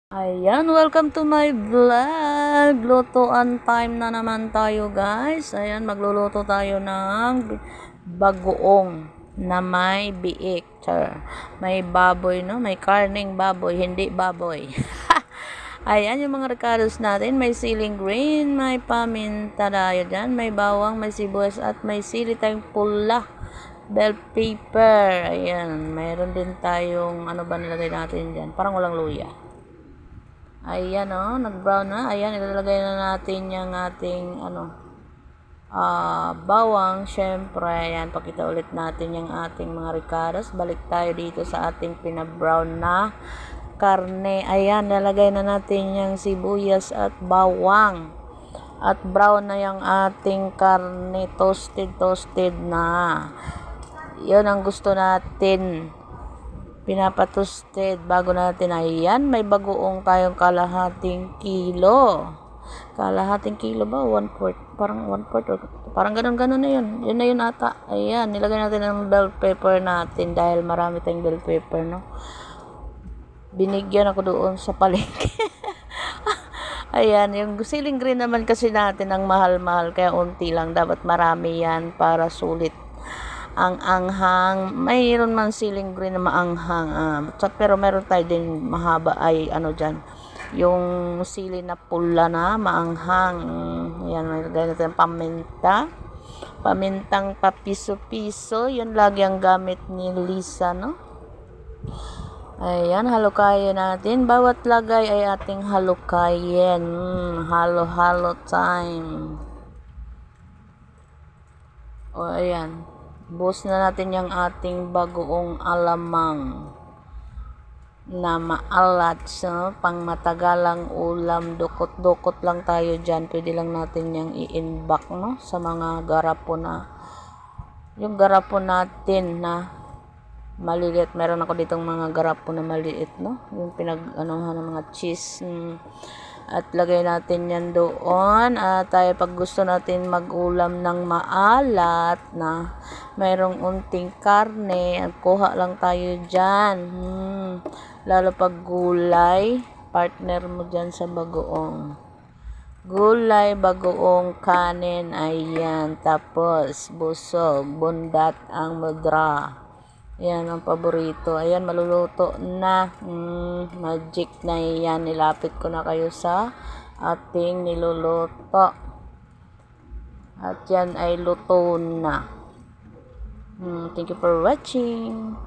Ayan, welcome to my vlog. Lutuan time na naman tayo, guys. Ayan, magluluto tayo ng bagoong na may biik. May baboy, no? May karning baboy, hindi baboy. Ayan, yung mga recados natin. May siling green, may paminta tayo dyan, may bawang, may sibuyas, at may sili tayong pula. Bell pepper. Ayan, mayroon din tayong, ano ba nilagay natin dyan? Parang walang luya. Ayan, nag-brown na. Ayan, ilalagay na natin yung ating bawang. Syempre, ayan, pakita ulit natin yung ating mga ricados. Balik tayo dito sa ating pinabrown na karne. Ayan, nalagay na natin yung sibuyas at bawang. At brown na yung ating karne, toasted na. Yun ang gusto natin. Pinapatoasted bago natin. Ayan, may bagoong tayong kalahating kilo. Kalahating kilo ba? 1/4. Parang 1/4. Parang ganun na yun. Yun na yun ata. Ayan, nilagay natin ang bell pepper natin dahil marami tayong bell pepper, no? Binigyan ako doon sa palengke. Ayan, yung siling green naman kasi natin ang mahal-mahal. Kaya unti lang. Dapat marami yan para sulit. Ang anghang, mayroon man siling green na maanghang, pero meron tayo din mahaba ay dyan, yung sili na pula na maanghang. Yan, may lagay natin pamintang papiso-piso, yun lagi ang gamit ni Lisa, no? Ayan, halukayin natin, bawat lagay ay ating halukayin. Halo-halo time. Ayan, buhos na natin yung ating bagoong alamang na maalat, pang matagalang ulam. Dukot-dukot lang tayo dyan. Pwede lang natin yung i-inback, no? Sa mga garapon na, yung garapon natin na maliliit. Meron ako ditong mga garapon na maliit, no? Yung ng mga cheese. At lagay natin yan doon. At tayo pag gusto natin mag-ulam ng maalat na mayroong unting karne, at kuha lang tayo dyan. Lalo pag gulay, partner mo dyan sa bagoong. Gulay, bagoong, kanin, ayan. Tapos, busog, bundat ang mudra. Ayan ang paborito. Ayan, maluluto na. Magic na yan. Nilapit ko na kayo sa ating niluluto. At yan ay luto na. Thank you for watching.